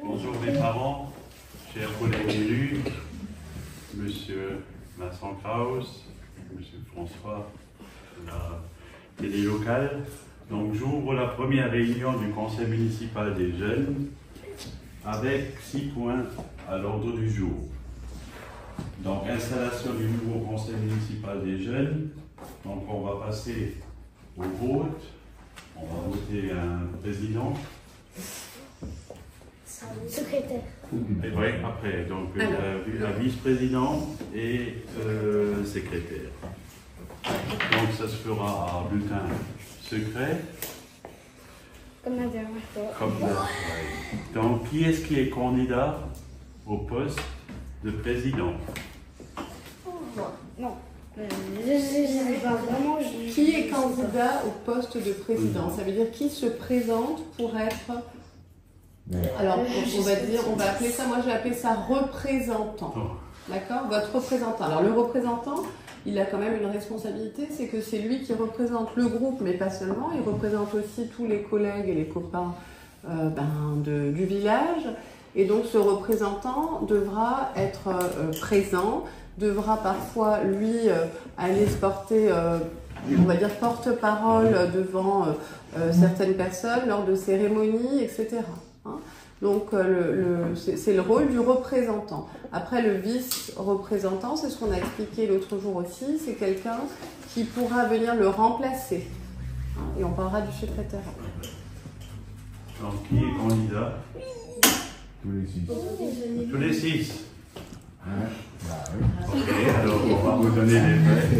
Bonjour mes parents, chers collègues élus, Monsieur Vincent Kraus, Monsieur François de la télé locale. Donc j'ouvre la première réunion du Conseil municipal des jeunes avec 6 points à l'ordre du jour. Donc installation du nouveau Conseil municipal des jeunes. Donc on va passer au vote. On va voter un président. Secrétaire. Et oui, après, donc la vice-président et secrétaire. Donc ça se fera à bulletin secret. Comme la dernière fois. Comme donc qui est-ce qui est candidat au poste de président? Non. Je pas vraiment. Qui est candidat au poste de président? Ça veut dire qui se présente pour être... Alors, on va appeler ça, moi j'ai appelé ça représentant. D'accord? Votre représentant. Alors, le représentant, il a quand même une responsabilité, c'est que c'est lui qui représente le groupe, mais pas seulement, il représente aussi tous les collègues et les copains du village. Et donc, ce représentant devra être présent, devra parfois, lui, aller se porter, on va dire, porte-parole devant certaines personnes lors de cérémonies, etc. Hein. Donc, c'est le rôle du représentant. Après, le vice-représentant, c'est ce qu'on a expliqué l'autre jour aussi, c'est quelqu'un qui pourra venir le remplacer. Hein. Et on parlera du secrétaire. Donc qui est candidat? Tous les 6. Tous les 6. Hein? Bah, oui. Ok, alors on va vous donner les faits.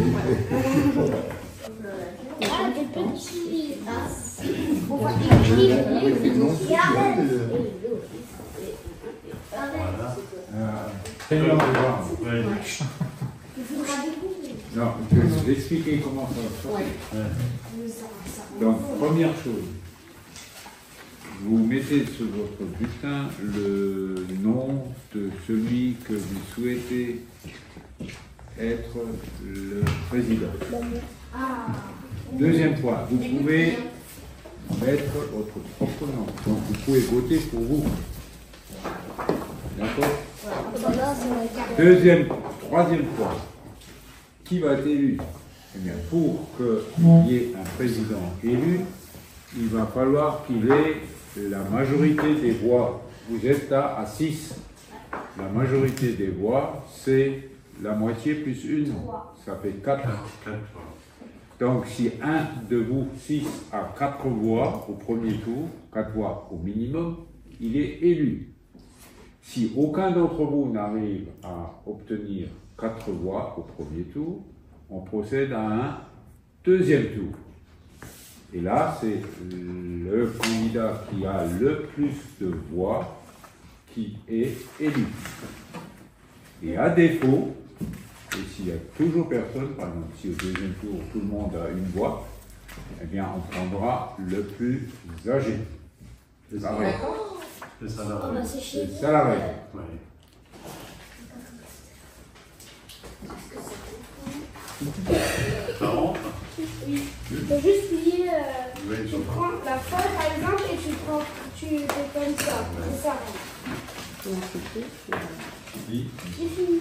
Ah, des petits. On va Voilà. Seigneur de voir. Ouais. Non, je vais vous expliquer comment ça va se passer. Donc, première chose, vous mettez sur votre bulletin le nom de celui que vous souhaitez être le président. Deuxième point, vous pouvez mettre votre propre nom. Donc, vous pouvez voter pour vous. D'accord? Troisième point, qui va être élu? Eh bien, pour qu'il y ait un président élu, il va falloir qu'il ait la majorité des voix. Vous êtes là à 6. La majorité des voix, c'est la moitié plus une. Ça fait 4. Donc, si un de vous, 6, a 4 voix au premier tour, 4 voix au minimum, il est élu. Si aucun d'entre vous n'arrive à obtenir 4 voix au premier tour, on procède à un deuxième tour. Et là, c'est le candidat qui a le plus de voix qui est élu. Et à défaut, et s'il n'y a toujours personne, par exemple, si au deuxième tour tout le monde a une voix, eh bien on prendra le plus âgé. C'est ça la règle. C'est ça la règle. C'est ça la règle. Ouais. Ça rentre? Oui. Il faut juste plier. Oui, Tu prends la feuille par exemple et tu fais comme ça. C'est ça. Oui. J'ai fini.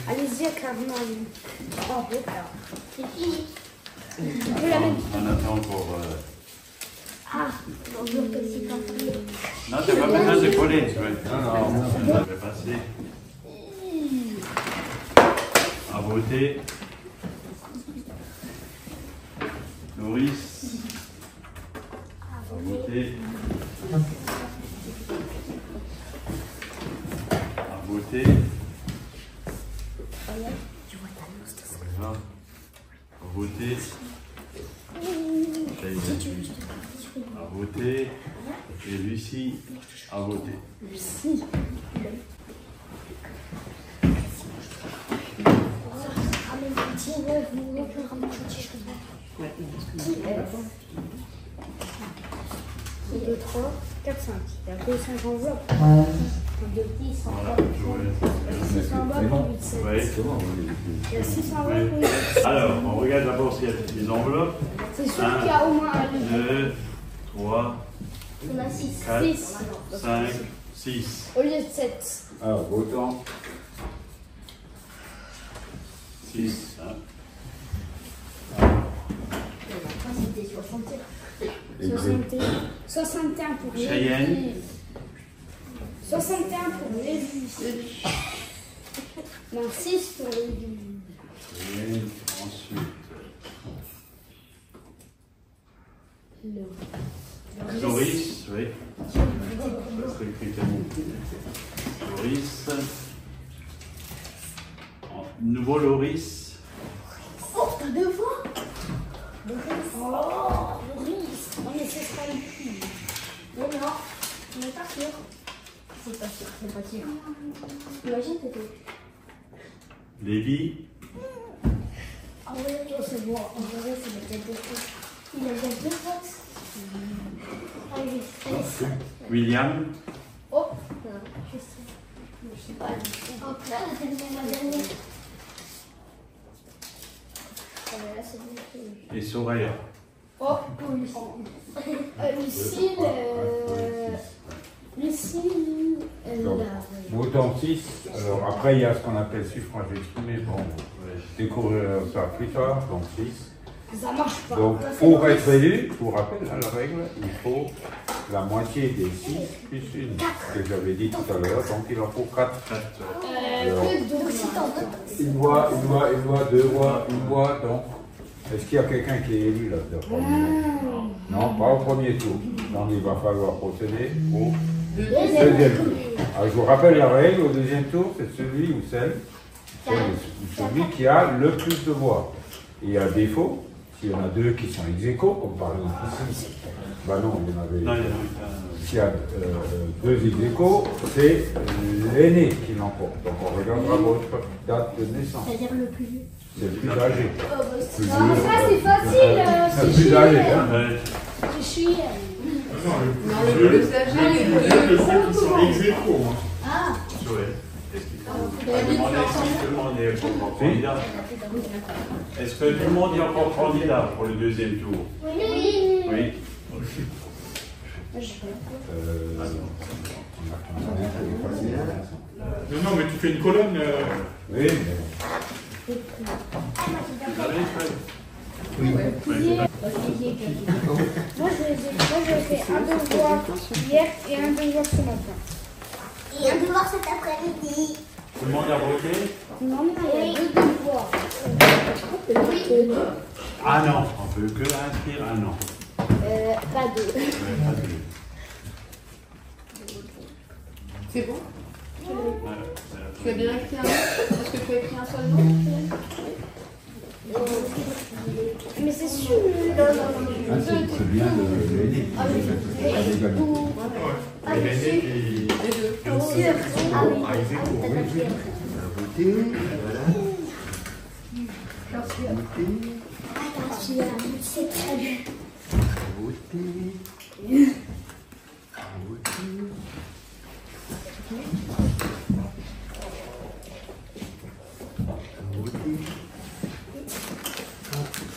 Allez-y, carrément. En route là. C'est fini. Je vais la mettre. On attend encore. Ah, bonjour, petit papier. Non, t'as pas besoin de coller. Non, je vais passer à voter. Maurice. À voter. À voter. Voilà. À voter. À voter. Et Lucie à voter. Lucie. C'est 2, 3, 4, 5. Il y a que 5 enveloppes. 2, 10 enveloppes. 6 enveloppes, 8, 7. Oui. Il y a 6 enveloppes, 8, 7. Alors, on regarde d'abord s'il y a des enveloppes. C'est sûr qu'il y a au moins un livre. 2, 3, On a 6. 4, 6. 5, 6. Au lieu de 7. Alors, votant. 6. Hein. C'était 61. Écrit. 61 pour Lévi. Cheyenne. 61 pour Lévi. Non, 6 pour Lévi. Et ensuite, Loris, oui. Ça serait écrit tellement. Loris. Nouveau Loris. Oh, t'as 2 fois Loris. Oh, Loris. Non, mais ce sera lui. Mais non, on n'est pas sûr. C'est pas sûr, c'est pas sûr. Imagine, t'étais. Lévi. Ah ouais, je sais voir. En vrai, c'est peut-être 2 fois. Il a déjà 2 fois. Allez, 13. William. Oh, non, je sais pas. Hop là, c'est ma dernière. Ah, mais là, c'est bon. Et Soraya. Oh, pour Lucille. Lucille, Donc, votant 6. Alors, après, il y a ce qu'on appelle suffrage exprimé. Bon, découvrir ça plus tard, donc 6. ça marche pas. Donc, pour être élu, pour rappel à la règle, il faut la moitié des 6 plus 1, que j'avais dit tout à l'heure, donc il en faut 4. Une voix, 2 voix, une voix, donc. Est-ce qu'il y a quelqu'un qui est élu là-dedans? Non, pas au premier tour. Donc il va falloir procéder au deuxième tour. Alors, je vous rappelle la règle, au deuxième tour, c'est celui ou celui qui a le plus de voix. Et à défaut, s'il y en a 2 qui sont ex aequo, comme par exemple ici, bah non, il y en avait. Non, il y en a S'il y a 2 ex aequo, c'est l'aîné qui l'emporte. Donc on regardera votre date de naissance. C'est-à-dire le plus vieux. C'est le plus âgé. Non, ça c'est facile. C'est le plus âgé, hein. Je suis. Non, le plus âgé, Les gens qui sont ex aequo. Ah, Est-ce que tout le monde est encore candidat pour le deuxième tour? oui. Oui. Non, mais tu fais une colonne. Oui, Moi je fais un devoir hier et un devoir ce matin. Et un devoir cet après-midi. Tout le monde a voté? Non, il y a 2 devoirs. Ah non, on peut que inscrire un an. Pas 2. Pas deux. C'est bon? Voilà. Tu as bien écrit un nom? Est-ce que tu as écrit un seul nom? Mais c'est sûr. c'est bien de l'aider. Et l'aîné Les 2. qui aussi ex aequo. C'est très bien.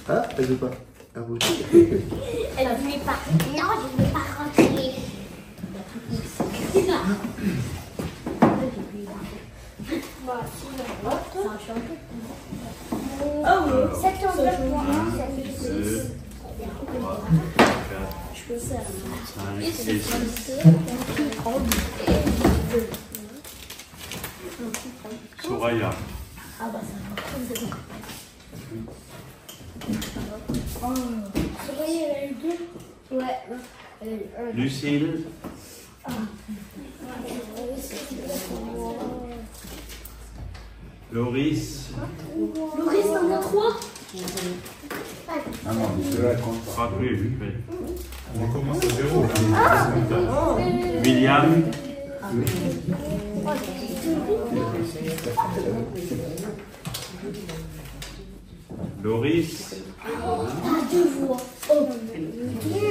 Ah, elle veut pas. À voter. Elle ne voulait pas. Non, je ne vais pas rentrer. Oh oui, 7 enveloppes, ça fait 2, 6. 3, 4, Je peux faire. 5 et 6. Soraya. Ah bah ça va. Oh, Soraya, elle a eu 2. Ouais. Elle a eu 1. Lucille. Loris. Loris, t'en as 3. Ah non, mais cela compte pas. Pas plus. On commence à 0. William. Loris. Ah, 2 voix. Oh, tout le monde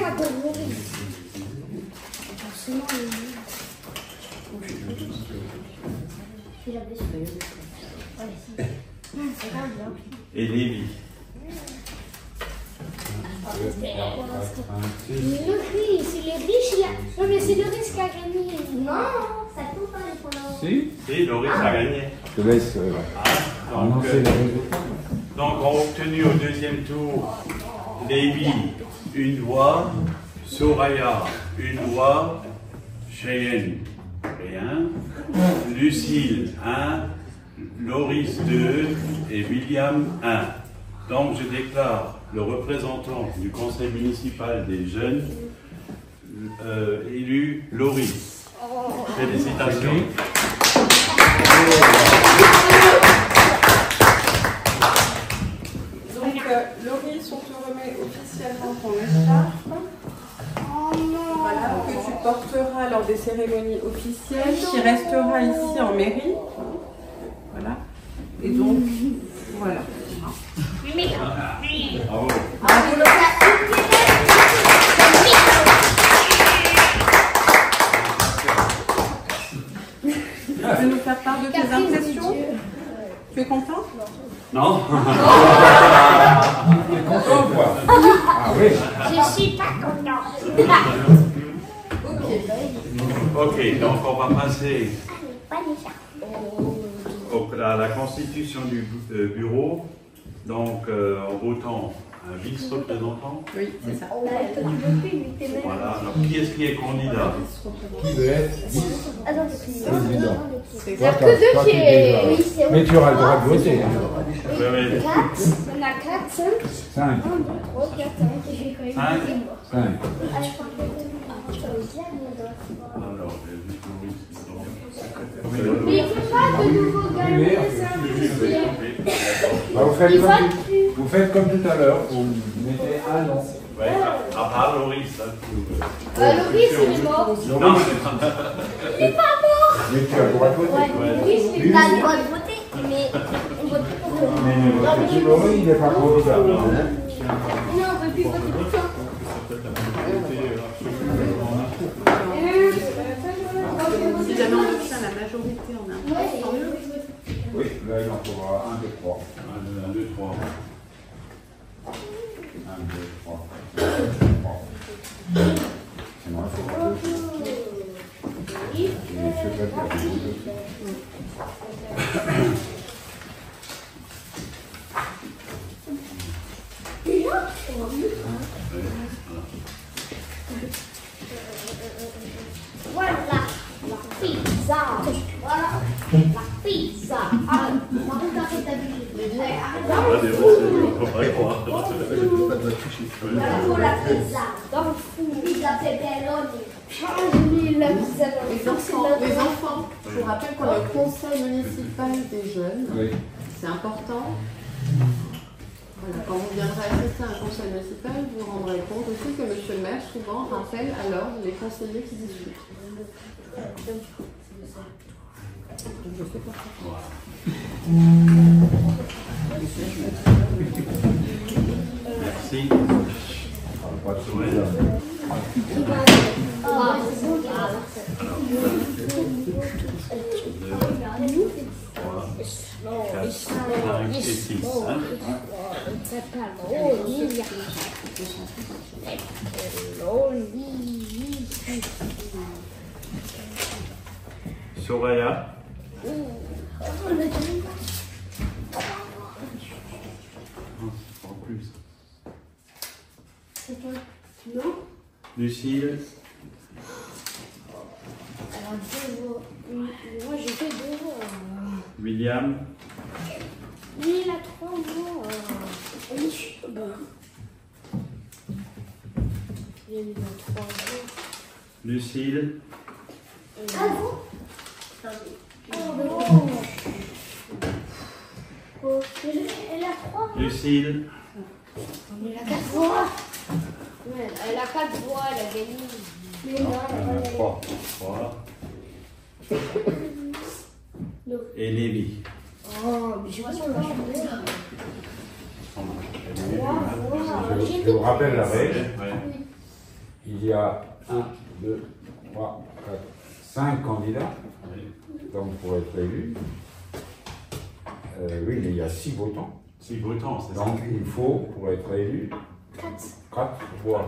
a 2 Loris. Forcément, il a blessé. Ouais, c'est grave, hein. Et Lévi. Le riz, c'est le riche, il a... Non, mais c'est le riche qui a gagné. Non, ça compte pas les points. Si, Et Loris a gagné. je te laisse annoncer les résultats. Donc, on a obtenu au deuxième tour Lévi, une voix, Soraya, une voix, Cheyenne, rien, Lucille, 1, Loris, 2 et William, 1. Donc, je déclare le représentant du conseil municipal des jeunes élu Loris. Félicitations. Donc, Loris, on te remet officiellement ton écharpe. Voilà, que tu porteras lors des cérémonies officielles, qui restera ici en mairie. Voilà. Et donc, voilà. Bravo. Tu veux nous faire part de tes impressions? Tu es content? Non. Tu es content ou quoi? Ah oui. Je suis pas contente. Ok, donc on va passer Pas les à la constitution du bureau. Donc en votant un vice-représentant. Oui, c'est ça. Voilà. Alors qui est candidat? Qui veut être vice-président? Il n'y a que deux qui est. Oui, c'est Mais tu auras le droit de voter. Hein. Oui, oui. 4, on a 4, 5, 5. 1, 2, 3, 4, 5, et j'ai quand même 5. 5. Alors, Mais il n'y a pas de nouveau gagnant, Bah, vous faites comme tout à l'heure, vous mettez un nom. ouais, à part Loris. Loris, il est mort. Non, Il est pas mort. Mais tu as le droit de voter. Oui, t'as le droit de voter, mais on vote pas pour le Mais le petit Laurie, il n'est pas candidat. Non, on peut plus voter pour toi. Si jamais on obtient la majorité en un temps, tant mieux. Oui, là il en faudra 1, 2, 3. 1, 2, 3. 1, 2, 3. 3. Sinon il faudra 2. Et je vais faire 2. Voilà, la pizza. Voilà, la pizza. Ah, Marie, t'as fait ta vie. On peut pas y croire. Voilà pour la pizza. Dans le four, pizza pepperoni. Change la pizza dans le four. Les enfants, je vous rappelle qu'on est au conseil municipal des jeunes. Oui. C'est important. Voilà, quand vous viendrez assister à un conseil municipal, vous vous rendrez compte aussi que monsieur le maire souvent rappelle à l'ordre les conseillers qui discutent. Je sais pas pourquoi. Merci. Pas de soucis. Soraya. En plus. Non. Lucille. Alors, moi j'ai fait 2 voix. William. Lui, il a 3 voix. Oui, bon. Il a 3 voix. Lucille. Ah bon? Oh, elle a 3 voix. Lucille. Elle a 4 voix. Ouais, elle a 4 voix, elle a gagné. Mais non, elle a pas 3. 3. Et Lévi. Oh, mais je vois son nom. Je vous rappelle la règle. Ouais. Il y a 1, 2, 3, 4, 5 candidats. Donc pour être élu. Oui, mais il y a 6 votants. 6 votants, c'est ça. Donc il faut, pour être élu, 4. 4 voix.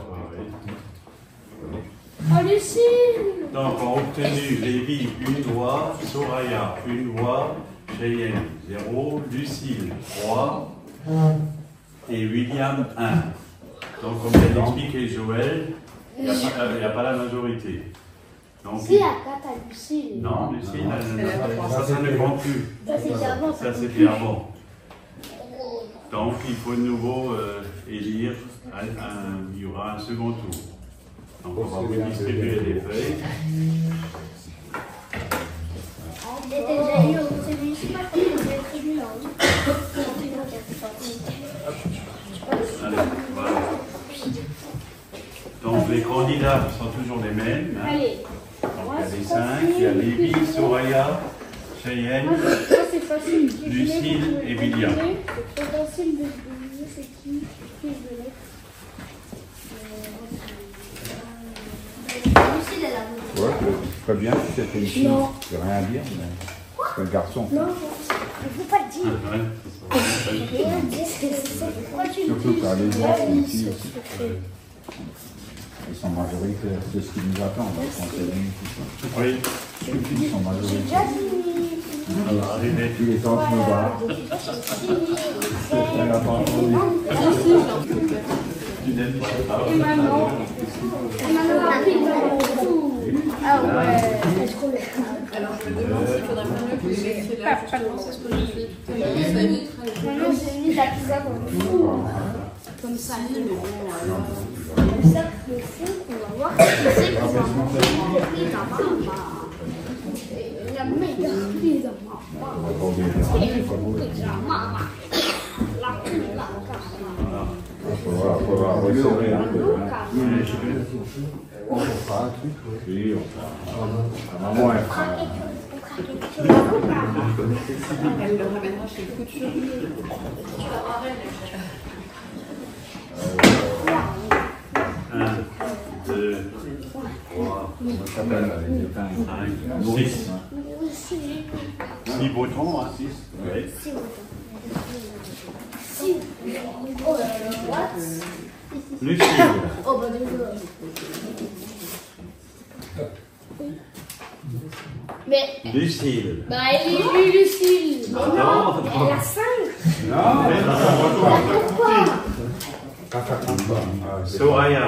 Oh, Lucille! Donc, on a obtenu Lévi, une voix, Soraya, une voix, Cheyenne, 0, Lucille, 3, et William, 1. Donc, comme vient d'expliquer Joël, il n'y a pas la majorité. Donc, Si, à 4 à Lucille. non, Lucille, ça ne compte plus. Ça, c'était avant. Ça, c'était avant. Donc, il faut de nouveau élire, il y aura un second tour. Donc, on va vous distribuer les feuilles. J'ai déjà eu au conseil municipal quand on avait prévu là. Allez, voilà. Donc, les candidats sont toujours les mêmes. Hein. Allez. Donc, il y a les 5, il y a Lévi, Soraya, Cheyenne, Moi, c'est facile. Lucille et William. C'est trop facile de deviner c'est qui je vais mettre. Lucille, elle a voté. Ouais, c'est très bien si c'était une fille. Non. Je n'ai rien à dire, mais c'est un garçon. Non, il ne faut pas le dire. Ouais, Rien dire, c'est pourquoi tu le Surtout dis. quand les gens sont ici aussi. Ils sont majoritaires, c'est ce qui nous attend dans le conseil municipal. oui, Ils sont J'ai majoritaires. déjà fini. on va arriver. Il est temps que je me barre. Elle n'a pas entendu. Tu n'aimes pas. Et maintenant, la pile va tout. Ah ouais, c'est trop bien. Alors je me demande s'il faudrait pas mieux que vous laissiez la réponse, c'est ce que je fais. Maintenant, j'ai mis la pizza dans le four. Comme ça. Comme ça, le four, on va voir qui c'est qui va manger. Pizza mama. La meilleure pizza mama. Pizza mama. La pizza mama. Il faudra resserrer un peu. On fera un truc. Oui, on fera. La maman, elle fera. Elle le ramènera chez le couturier. Un, deux, trois, Comment ça s'appelle les épingles? 5, 6. 6 boutons, hein, 6. Oui. Oh là là. What? Lucille. Oh bah désolé. Mais, Lucille. bah elle est élue Lucille. Mais Non, non, non. elle a 5. Non, Mais non, Pourquoi? ça compte pas. Ah, c'est Soraya.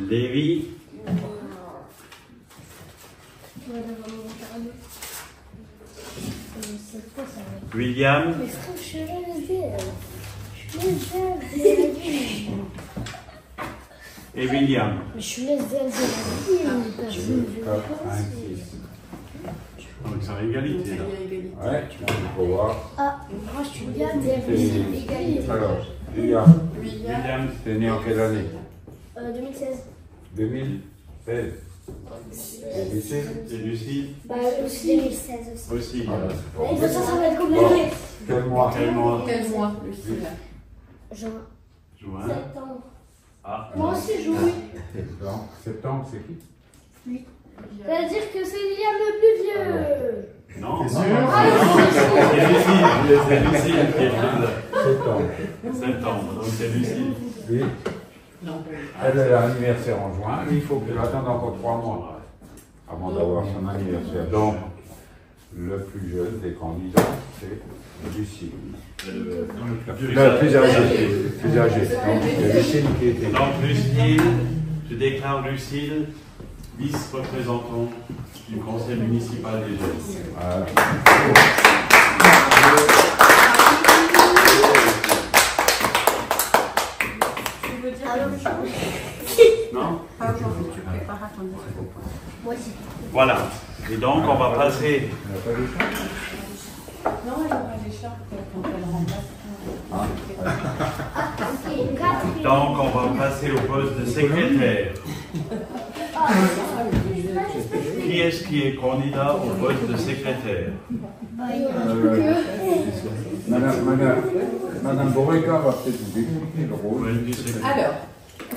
Lévi. William. Mais je trouve que je suis lesbienne. Et William. Mais je suis lesbienne, c'est Donc c'est en égalité là. Ouais, il faut voir. Ah, moi je suis bien C'est- égalité. Alors, William, William. t'es né en quelle année? 2016. 2016. Et Lucille? Et Lucille Bah aussi 2016 aussi. aussi. Voilà. Et ça va être compliqué. Quel mois? Quel mois? Quel mois, Lucille? Juin. Juin. Septembre. Ah. Moi aussi je oui. Septembre, c'est qui? C'est-à-dire que c'est Liam le plus vieux. Non, c'est Ah, Lucille. C'est Lucille qui est plus Septembre. septembre. Donc c'est Lucille. Oui. Elle a l'anniversaire en juin, mais il faut qu'elle attende encore 3 mois avant d'avoir son anniversaire. Donc, le plus jeune des candidats, c'est Lucille. La plus âgée. Plus âgée. Donc, c'est Lucille qui était. Donc Lucille, je déclare Lucille vice-représentant du conseil municipal des jeunes. Tu veux dire Non? pas aujourd'hui, tu prépares ton discours. Moi aussi. Voilà. Et donc on va passer. Elle n'a pas de chance. Non, il y aura des chartes quand elle remplace. Donc on va passer au poste de secrétaire. Qui est-ce qui est candidat au poste de secrétaire? Madame Boreka va peut-être vous expliquer le rôle. Ouais, du secrétaire. Alors,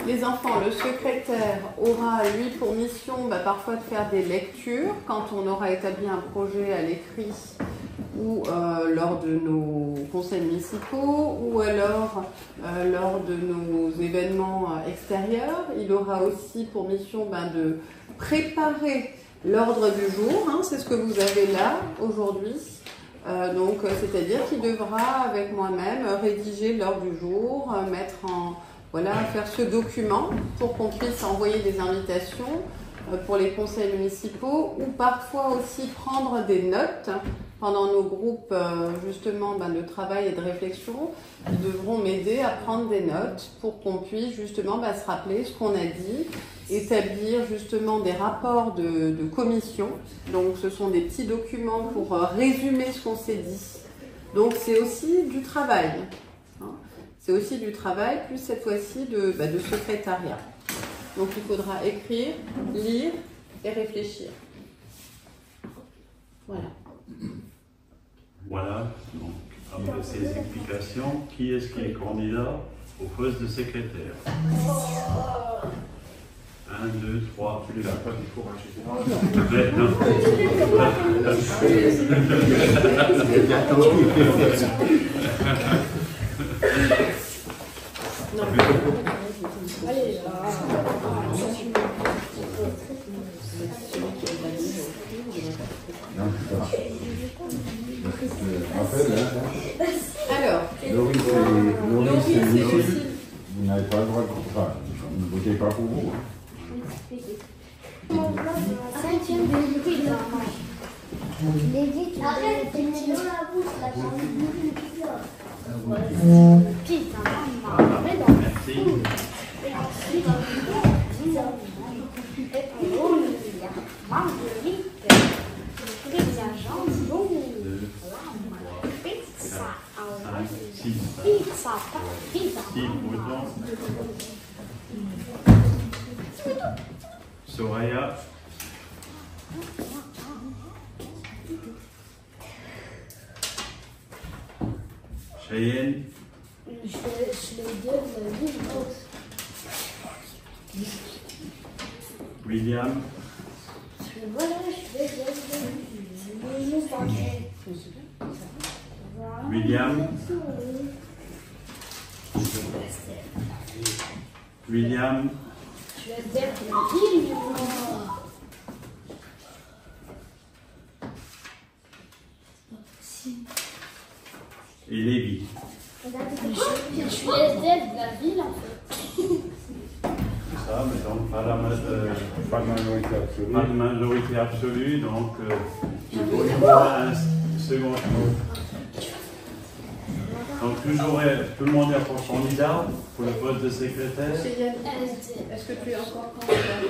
Les enfants, le secrétaire aura, lui, pour mission parfois de faire des lectures quand on aura établi un projet à l'écrit ou lors de nos conseils municipaux ou alors lors de nos événements extérieurs. Il aura aussi pour mission de préparer l'ordre du jour, hein, c'est ce que vous avez là aujourd'hui. Donc, c'est-à-dire qu'il devra, avec moi-même, rédiger l'ordre du jour, mettre en... Voilà, faire ce document pour qu'on puisse envoyer des invitations pour les conseils municipaux ou parfois aussi prendre des notes pendant nos groupes justement de travail et de réflexion. Ils devront m'aider à prendre des notes pour qu'on puisse justement se rappeler ce qu'on a dit, établir justement des rapports de commission. Donc ce sont des petits documents pour résumer ce qu'on s'est dit. Donc c'est aussi du travail. Hein. C'est aussi du travail, plus cette fois-ci de secrétariat. Donc il faudra écrire, lire et réfléchir. Voilà. Voilà, donc après ces explications, qui est-ce qui est candidat au poste de secrétaire? 1, 2, 3, Tu les as pas du courage. Non. Allez, alors, Laurie, c'est Lucie. Vous n'avez pas le droit de... Enfin, ne votez pas pour vous. Cinquième de arrête, tu mets dans la bouche, la pizza. merci. Et ensuite, pizza jambon. 2, 3, 4, 5, 6. Pizza, pizza. 6 votants. Soraya. Cheyenne. Je le donne William. voilà, je vais William. William. Je vais dire la ville. Et Lévi. Je suis SDF de la ville en fait. C'est ça, mais donc pas la Pas de majorité absolue. pas de majorité absolue, donc il faut y avoir un second tour. Donc toujours, tout le monde est pour candidat pour le poste de secrétaire. Cheyenne, est-ce que tu es encore candidat?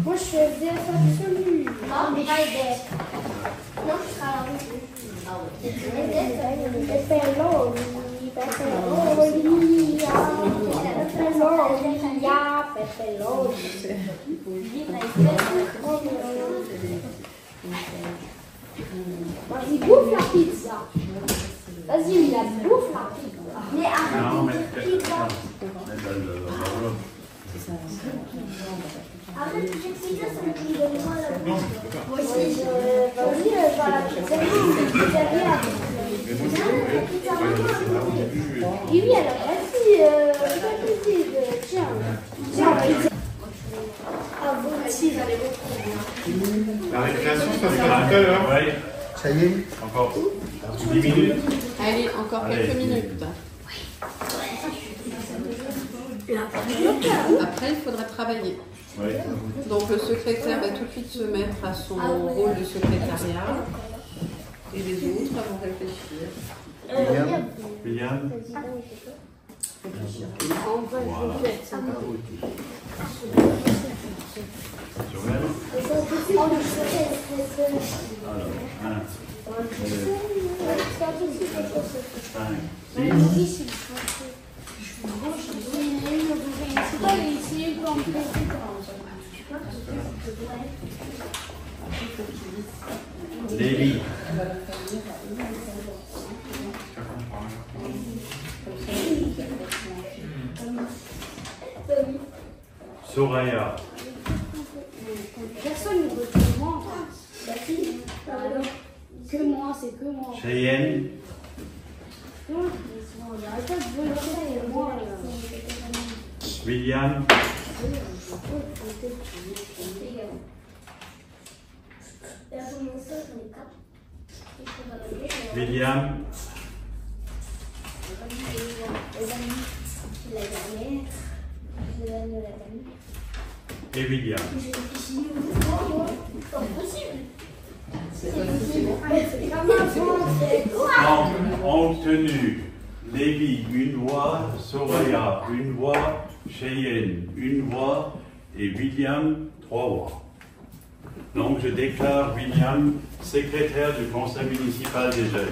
Moi je suis SDF absolu. Non, mais pas SDF. Non, je serai à la rue. Il bouffe la pizza. Vas-y, il la bouffe la pizza. Mais Non, mais arrête de t'exciter, ça me dit de moi la bouffe. Moi aussi, vas-y, je vais à la pizzeria. Oui, alors, vas-y, tiens, pizza. Ah, vous aussi, vous allez retrouver. La récréation, ça sera tout à l'heure. Oui, Ça y est? encore 10 minutes. Allez, encore quelques minutes. Après, il faudra travailler. Oui. Donc le secrétaire va tout de suite se mettre à son rôle de secrétariat et les autres vont réfléchir. William. Voilà. Joël. Alors, 1, 2, 5, 6. Lévi. Soraya. Personne ne veut que moi. Bah si. Alors, que moi, c'est que moi. Cheyenne. Non, il arrête pas de voler ça, moi. William. William. Et William. Ont obtenu Lévi une voix, Soraya une voix, Cheyenne une voix et William 3 voix. Donc je déclare William secrétaire du conseil municipal des jeunes.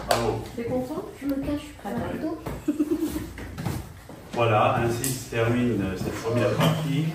Bravo. T'es content? Je me cache pas Voilà, ainsi se termine cette première partie.